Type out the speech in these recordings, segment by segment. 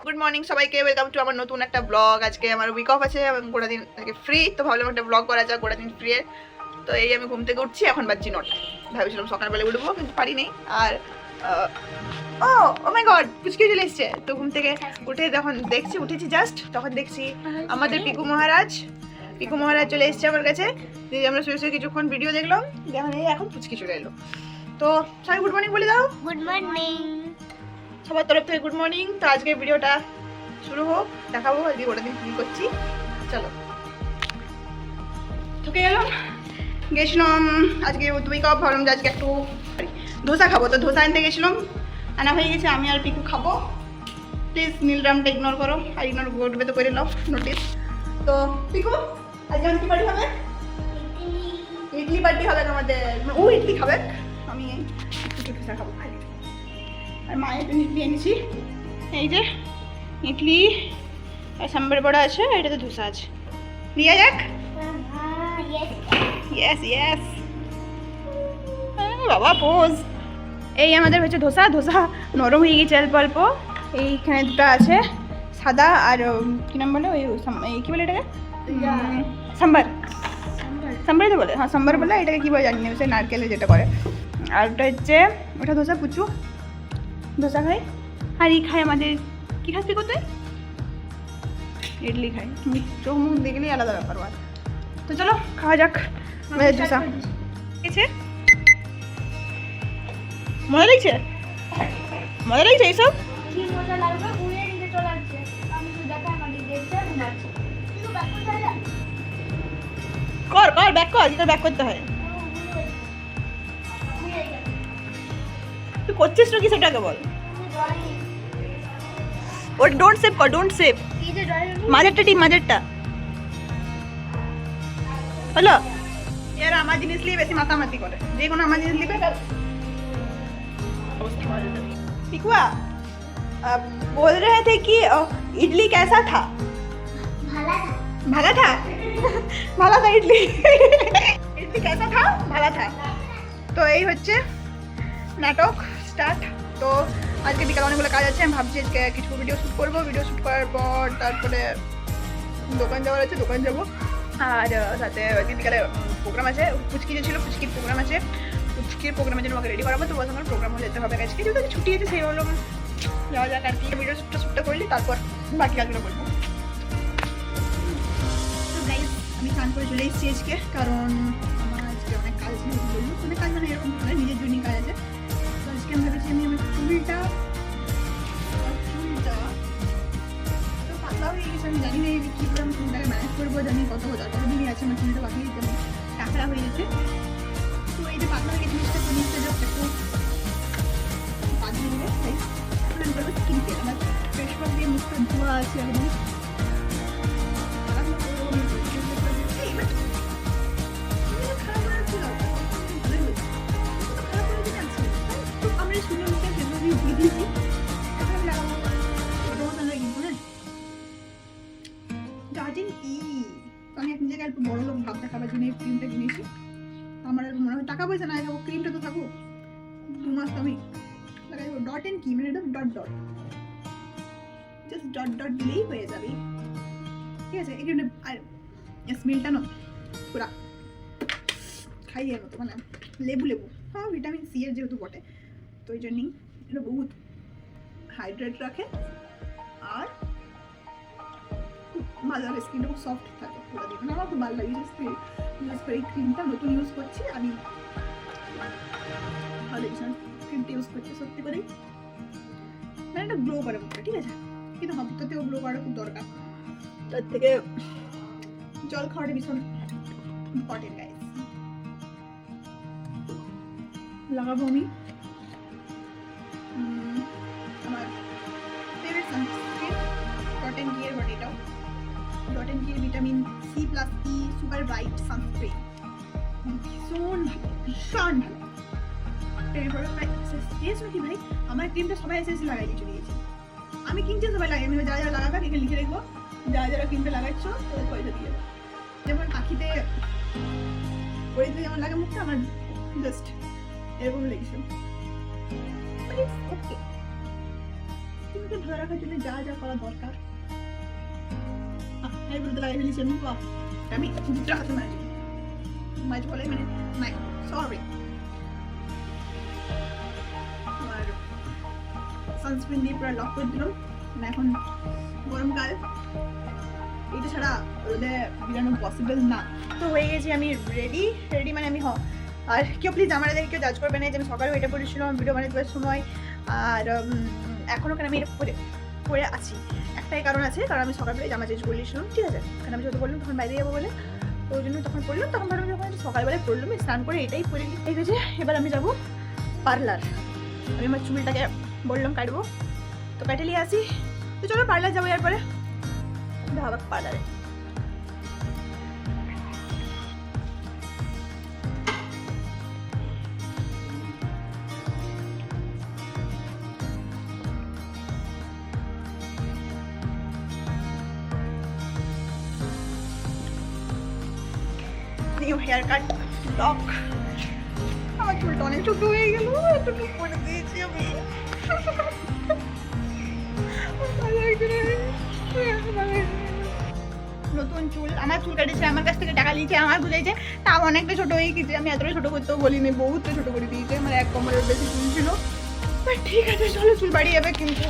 Good morning সবাইকে, welcome to আমার নতুন একটা ব্লগ। আজকে আমার উইক অফ আছে এবং গোটা দিন ফ্রি, তো ভাবলাম একটা ব্লগ করা যাক গোটা দিন ফ্রি। তো এই আমি ঘুম থেকে উঠছি, এখন বাজছি 9টা। ভাবছিলাম সকালবেলা উঠবো কিন্তু পারিনি। আর ও মাই গড, পুচকি চলে এসছে। তো ঘুম থেকে উঠে যখন দেখছি, উঠেছি জাস্ট, তখন দেখছি আমাদের পিকু মহারাজ চলে এসছে আমার কাছে। আমরা শুয়ে শুয়ে কিছুক্ষণ ভিডিও দেখলাম, দেখুন এই এখন পুচকি চলে এলো। তো সবাই গুড মর্নিং বলে দাও। গুড মর্নিং সবার তরফ থেকে গুড মর্নিং। তো আজকে ভিডিওটা শুরু হোক, দেখাবো আজকে গোটা দিন কি করছি। চলো, ঢুকে গেলাম। গেছিলাম আজকে দুই কাপ, ভাবলাম যে আজকে একটু ধোসা খাবো, তো ধোসা আনতে গেছিলাম, আনা হয়ে গেছে। আমি আর পিকু খাবো। প্লিজ নীলরামটা ইগনোর করো, আর ইগনোর করবে তো করে নাও নোটিস। তো পিকু আজকে কি পার্টি হবে? ইডলি পার্টি হবে আমাদের। ও ইডলি খাবে, আমি একটু ধোসা খাবো। আর মায়ের জন্য ইডলি এনেছি, এই যে ইডলি আর সাম্বার বড়া আছে, এটাতে ধোসা আছে। নিয়ে যাক। ইয়েস ইয়েস, বাবা পোজ। এই আমাদের হচ্ছে ধোসা নরম হয়ে গেছে অল্প অল্প। এইখানে দুটো আছে সাদা, আর কি নাম বলে, ওই কী বলে এটাকে, সাম্বারই তো বলে। হ্যাঁ সাম্বার বলে, এটাকে কী বলে জানি না, সে নারকেলে যেটা করে। আর ওটা হচ্ছে ওটা ধোসা, পুচু ধোসা খাই। আর এই খাই আমাদের, কী খাস তুই? তুই ইডলি খাই, চোখ মুখ দেখলেই আলাদা ব্যাপার। তো চলো খাওয়া যাক আমাদের ধোসা। ঠিক আছে, মজা লাগছে এইসব। কি মজা লাগবে, ঘুরে নিতে চলে আসছে। আমি তো দেখা আমাদের দেখতে যাচ্ছি। কিন্তু ব্যাক করতে হয় না। কর ব্যাক কর, যেটা ব্যাক করতে হয়। তুই করছিস না কি সেটাকে বল। ওটা ডোন্ট সেভ কর, ডোন্ট সেভ। এই যে ড্রয়িং মাঝেরটা টিম, মাঝেরটা হলো। यार আমার জিনিস নিয়ে বেশি মাতামাতি করে, যে কোনো আমার জিনিস নিবে তার অবস্থা ভালো যাবে। पिकुआ बोल रहे थे कि इडली कैसा था? ভালো था। ভালো था इडली। इडली कैसा था? ভালো था। তো এই হচ্ছে নাটক স্টার্ট। তো আজকে বিকালে অনেকগুলো কাজ আছে, আমি ভাবছি আজকে কিছু ভিডিও শ্যুট করবো। ভিডিও শ্যুট করার পর তারপরে দোকান যাওয়ার আছে, দোকান যাবো। আর সাথে বিকালে প্রোগ্রাম আছে, পুচকি যে ছিল পুচকির প্রোগ্রাম আছে, পুচকির প্রোগ্রামের জন্য আমাকে রেডি করাবো। তো বলছে আমার প্রোগ্রামও যেতে হবে আজকে, যেহেতু ছুটি আছে সেই হলো যাওয়া যাক আর কি। ভিডিও শ্যুটটা করলি তারপর বাকি কাজগুলো করবো। তো গাইস আমি স্নান করে চলে এসেছি আজকে, কারণ আমার আজকে অনেক কাজ নেই, বললো অনেক কাজ মানে এরকম নয়, নিজের জন্যই কাজ আছে। তো আজকে আমি ভেবেছি আমি আমার চুলটা তো পাতলা হয়ে গেছে, আমি জানি না কী করে আমি চুলটাকে ম্যানেজ করবো। জানি কতদিনই আছে আমার চুলটা বাকি দিতে, টাকরা হয়ে গেছে। তো এই যে পাতলা হয়ে গেছে জিনিসটা, জিনিসটা জাস্ট একটু বাঁধিয়ে নেবে। তাই আমি বলবো স্কিন কেয়ার, আমার ফেস ওয়াশ দিয়ে মুখটা ধোয়া আছে একদম। আমরা সুন্দর মুখে ফেসওয়াশ দিয়ে দিয়ে দিয়েছি, এখন আমি লাগাবো রোজ কিন্তু হ্যাঁ গার্ডেন কি। আমি এক জায়গায় একটু বড় লোক ভাব দেখাবার জন্য এই ক্রিমটা কিনেছি। আমার আর মনে হয় টাকা পয়সা না লাগাবো, ক্রিমটা তো থাকুক 2 মাস। তো আমি লাগাই দেবো ডট এন্ড কি, মানে এটা ডট জাস্ট ডট দিলেই হয়ে যাবে। ঠিক আছে, এই ক্রিমটা আর স্মেলটা না পুরা খাইয়ে মতো, মানে লেবু হ্যাঁ, ভিটামিন সি এর যেহেতু বটে, তো ওই জন্যই এটা বহুত হাইড্রেট রাখে। আর ভালো লাগে, স্কিনটা খুব সফট থাকে পুরো দিন। আমার খুব ভালো লাগে ইউজ করে এই ক্রিমটা, নতুন ইউজ করছি আমি, ভালো লাগছে ক্রিমটা ইউজ করছি সত্যি করেই। মানে একটা গ্লো করে মুখটা, ঠিক আছে, কিন্তু হপ্তাতেও গ্লো করা খুব দরকার। তার থেকে জল খাওয়াটা ভীষণ ইম্পর্টেন্ট গাইস। লাগাবো আমি আমার favourite sunscreen dot and gear, but এটাও dot and gear vitamin C plus E super bright sunscreen, ভীষণ ভালো। এরপরে শেষ নাকি ভাই, আমার ক্রিমটা সবাই এসে লাগাই দিয়ে চলে গেছে। আমি কিনছি, সবাই লাগাই, আমি যারা লাগাবে এখানে লিখে রাখবো, যারা ক্রিমটা লাগাচ্ছ তাদের পয়সা দিয়ে দেবো। যেমন পাখিতে ওই যেমন লাগে মুখটা, আমার জাস্ট এরকম লেগেছে, ওকে। চুলকে ধরে রাখার জন্য যা যা করা দরকার আইব্রোতে লাগাই ফেলেছি আমি। বাহ, আমি দুটা হাতে মাঝ বলে মানে নাই, সরি। আর সানস্ক্রিন দিয়ে পুরো লক করে দিলাম। মানে এখন গরমকাল, এটা ছাড়া রোদে বেরানো পসিবল না। তো হয়ে গেছি আমি রেডি মানে আমি আর কেউ প্লিজ আমার দেখে কেউ জাজ করবে না যে আমি সকালে এটা পড়েছিলাম ভিডিও বানাতে সময়। আর এখনও কেন আমি এটা পরে আছি, একটাই কারণ আছে, কারণ আমি সকালবেলায় জামা চেঞ্জ করে নিয়েছিলাম, ঠিক আছে? কারণ আমি যত বললাম তখন বাইরে যাবো বলে, তো ওই জন্য তখন পড়লাম। তখন ভাবলাম যখন সকালবেলায় পড়লাম স্নান করে এটাই পরে নিই, ঠিক আছে? এবার আমি যাবো পার্লার। আমি আমার চুলটাকে বললাম কাটবো, তো কেটে নিয়ে আসি। তো চলো পার্লার যাবো, এরপরে ভাবা পার্লারে। New haircut look. আমার চুলটা অনেক ছোট হয়ে গেল, এতটুকু করে দিয়েছি আমি। নতুন চুল, আমার চুল কাটেছে, আমার কাছ থেকে টাকা নিয়েছে, আমার বুঝাইছে, তাও অনেকটা ছোট হয়ে গেছে। আমি এতটা ছোট করতেও বলিনি, বহুতটা ছোট করে দিয়েছে। আমার এক কোমরের বেশি চুল ছিল। ঠিক আছে চলো, চুল বাড়িয়ে যাবে, কিন্তু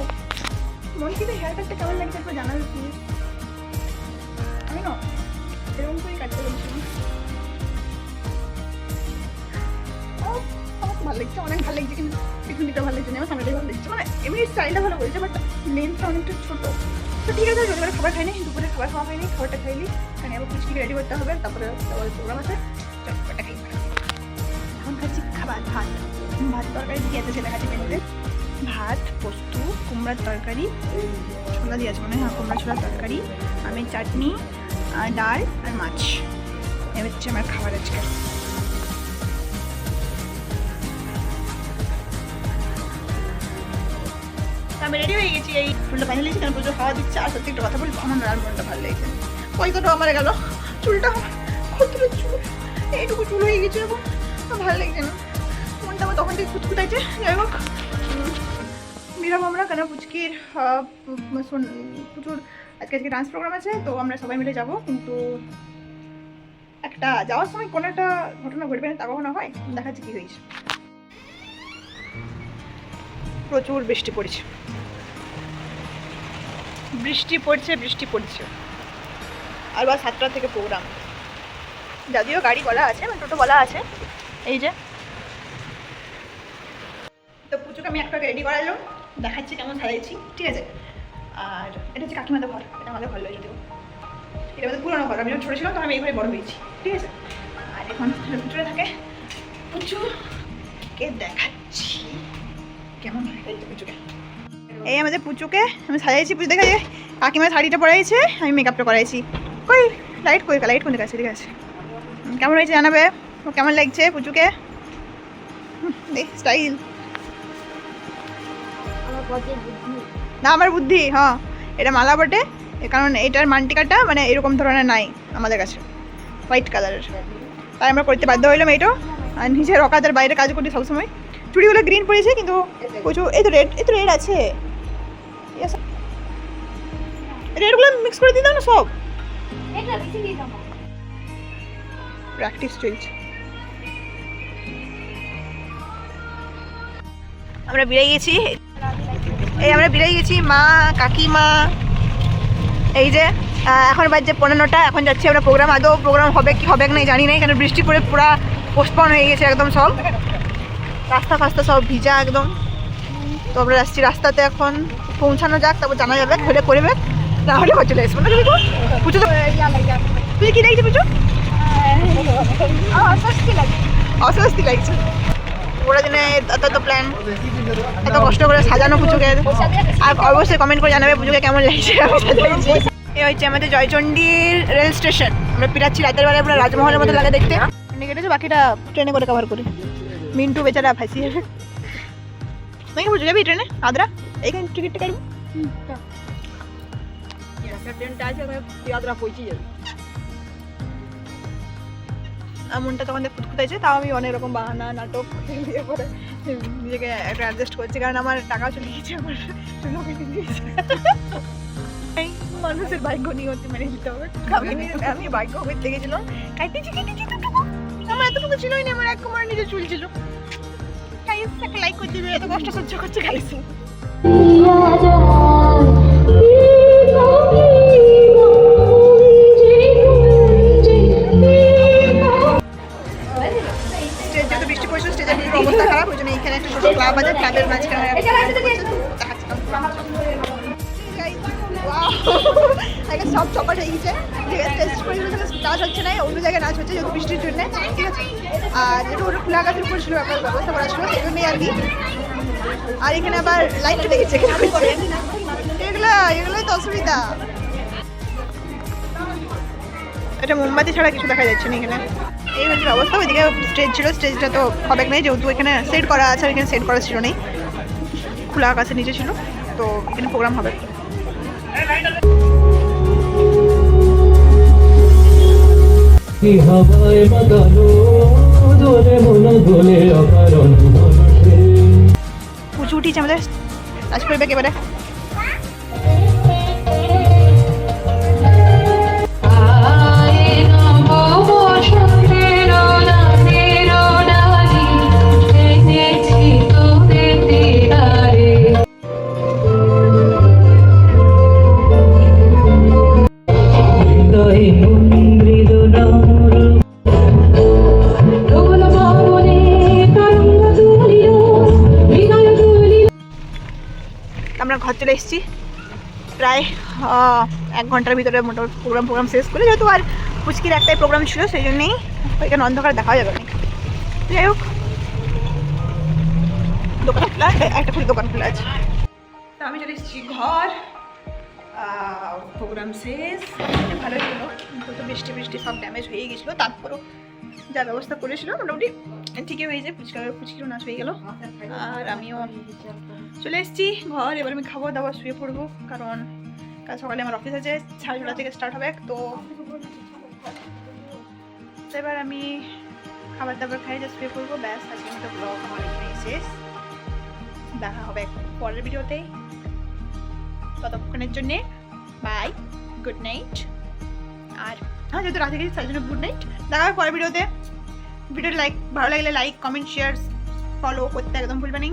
মনে কিন্তু হেয়ার কাটটা কেমন লাগছে একবার জানাবে প্লিজ। আমি না এরকম করেই কাটতে বলছিলাম। ভালো লাগছে, অনেক ভালো লাগছে, কিন্তু পিছন দিকটা ভালো লাগছে না, আমার সামনেটাই ভালো লাগছে। মানে এমনি স্টাইলটা ভালো করেছে, বাট লেন্থটা অনেকটা ছোটো। তো ঠিক আছে, সকালে খাবার খাইনি, দুপুরে খাবার খাওয়া হয়নি, খাবারটা খাইলি, কারণ আবার পুচকিকে রেডি করতে হবে, তারপরে প্রোগ্রাম আছে, খাবারটা খাই। এখন খাচ্ছি ভাত তরকারি দিয়ে আছে, সেটা খাচ্ছি মেনুতে। ভাত, পোস্ত, কুমড়ার তরকারি, ছোলা দিয়ে আছে মনে হয়, কুমড়া ছোলার তরকারি, আমের চাটনি, ডাল আর মাছ। এ হচ্ছে আমার খাবার আজকে। আমি রেডি হয়ে গেছি, এই ফুলটা বানিয়ে নিয়েছি, কারণ প্রচুর হাওয়া দিচ্ছে। আর সত্যি একটা কথা বলবো, আমার আর মনটা ভালো লেগেছে। কয়তো আমার গেল চুলটা, কতটা চুল, এইটুকু চুল হয়ে গেছে, এবং ভালো লাগছে না, মনটা আমার তখন থেকে খুঁতখুতাইছে। যাই হোক, বেরোবো আমরা, কেন পুচকির প্রচুর আজকে ডান্স প্রোগ্রাম আছে, তো আমরা সবাই মিলে যাবো। কিন্তু একটা যাওয়ার সময় কোনো একটা ঘটনা ঘটবে না, তা কখনো হয়, দেখাচ্ছে কি হয়েছে। প্রচুর বৃষ্টি পড়ছে, আর বা 7টা থেকে প্রোগ্রাম, যদিও গাড়ি বলা আছে, মানে টোটো বলা আছে। এই যে তো পুচুকে আমি একটা রেডি করালাম, দেখাচ্ছি কেমন সাজাইছি, ঠিক আছে? আর এটা হচ্ছে কাকিমাদের ঘর, এটা আমাদের ঘর লই, যদিও এটা আমাদের পুরোনো ঘর। আমি যখন ছোটো ছিলাম তখন আমি এই ঘরে বড় হয়েছি, ঠিক আছে? আর এখন পুচুরে থাকে, পুচুকে দেখাচ্ছি কেমন হয়েছে পুচুকে। এই আমাদের পুচুকে আমি সাজাইছি, পুজো দেখা যায় কাকিমার শাড়িটা পরাইছে, আমি মেকআপটা করাইছি। কই লাইট কোন দিকে আছে? ঠিক আছে, কেমন হয়েছে জানাবে, কেমন লাগছে পুচুকে? স্টাইল না, আমার বুদ্ধি। হ্যাঁ, এটা মালা বটে, কারণ এটার মানটিকাটা মানে এরকম ধরনের নাই আমাদের কাছে, হোয়াইট কালারের, তাই আমরা করতে বাধ্য হইলাম এইটা। আর নিজের অকাদের বাইরে কাজ করি সবসময়। চুড়িগুলো গ্রিন পড়েছে, কিন্তু প্রচুর এই তো রেড আছে, রেডগুলো মিক্স করে দিই না সব, প্র্যাকটিস চলছে। আমরা বেরিয়ে গেছি, মা কাকিমা, এই যে এখন বাজছে 15টা, এখন যাচ্ছি আমরা প্রোগ্রাম। আদৌ প্রোগ্রাম হবে কি হবে না জানি না, এখানে বৃষ্টি করে পুরো পোস্টপন হয়ে গেছে একদম, সব রাস্তা ফাস্তা সব ভিজা একদম। তো আমরা আসছি রাস্তাতে, এখন পৌঁছানো যাক, তারপর জানা যাবে, হলে করবে, না হলে চলে আসবো না। পুজো তো তুই কি দেখছি পুজো? অস্বস্তি লাগছে, ওরা জন্য এত প্ল্যান, এত কষ্ট করে সাজানো পুজোকে। আর অবশ্যই কমেন্ট করে জানাবে পুজোকে কেমন লাগছে আমি সাজাইছি। এ হচ্ছে আমাদের জয়চণ্ডীর রেল স্টেশন, আমরা পিরাচ্ছি রাতের বেলায়, পুরো রাজমহলের মতো লাগে দেখতে। ট্রেনে কেটেছে, বাকিটা ট্রেনে করে কভার করি। মিন্টু বেচারা ফাঁসি যাবে। নাকি পুজো যাবি ট্রেনে আদ্রা? এইখানে টিকিটটা কাটবো, ট্রেনটা আছে আদ্রা পৌঁছে যাবে। মনটা তখন খুঁতখুতাইছে, তাও আমি অনেক রকম বাহানা নাটক দিয়ে পরে নিজেকে একটা অ্যাডজাস্ট করছি, কারণ আমার টাকা চলে গেছে, আমার চুলও কেটে দিয়েছে। এই মানুষের ভাগ্য নিয়তি মেনে নিতে হবে। আমি ভাগ্য করতে গেছিলাম, কাটেছি এতটুকু, আমার এতটুকু ছিলই না, আমার এক কোমরের নিচে চুল ছিল। গাইস একটা লাইক করে দিবে, এত কষ্ট সহ্য করছে গাইস। স্টেজ যত বৃষ্টি পড়ছে, স্টেজের অবস্থা খারাপ, ওই জন্য এখানে একটা ছোট ক্লাব আছে, ক্লাবের মাঝখানে সব চপাট হয়ে গেছে। স্টেজ পরিবেশনে নাচ হচ্ছে না, অন্য জায়গায় নাচ হচ্ছে যেহেতু বৃষ্টির জন্য, ঠিক আছে। আর যেটা ওটা খোলা আকাশের উপরে ছিল, একটা ব্যবস্থা করা ছিল, সেই জন্যই আর কি। আর এখানে আবার লাইট চলে গেছে, এগুলোই তো অসুবিধা। এটা মোমবাতি ছাড়া কিছু দেখা যাচ্ছে না এখানে। এই হচ্ছে ব্যবস্থা। ওইদিকে স্টেজ ছিল, স্টেজটা তো হবে না, যেহেতু এখানে সেট করা আছে, এখানে সেট করা ছিল নেই, খোলা আকাশের নিচে ছিল, তো এখানে প্রোগ্রাম হবে। উঁচু উঠিয়েছে আমাদের নাচ করবে একেবারে। আমরা ঘর চলে এসেছি প্রায় 1 ঘন্টার ভিতরে মোটামুটি প্রোগ্রাম শেষ করে, যেহেতু আর পুচকির একটাই প্রোগ্রাম ছিল, সেই জন্যেই ওইখানে অন্ধকার দেখা যাবে না। যাই হোক, দোকান খোলা, একটা করে দোকান খোলা আছে। তো আমি চলে এসেছি ঘর, প্রোগ্রাম শেষ, ভালোই হলো। কিন্তু বৃষ্টি সব ড্যামেজ হয়ে গেছিলো, তারপরও যা ব্যবস্থা করেছিল মোটামুটি ঠিকই হয়েছে। পুচকিরও নাচ হয়ে গেল, আর আমিও চলে এসেছি ঘর। এবার আমি খাবার দাবার শুয়ে পড়বো, কারণ কাল সকালে আমার অফিস আছে, 6:30 থেকে স্টার্ট হবে। তো এবার আমি খাবার দাবার খাই, যা শুয়ে পড়বো, ব্যাস। আজকে মতো ব্লগ আমার এখানেই শেষ। দেখা হবে পরের ভিডিওতে, ততক্ষণের জন্যে বাই, গুড নাইট। আর হ্যাঁ, যেহেতু রাতে গেছি তার জন্য গুড নাইট। দেখা হবে পরের ভিডিওতে। ভিডিওটা ভালো লাগলে লাইক, কমেন্ট, শেয়ার, ফলো করতে একদম ভুলবেন না।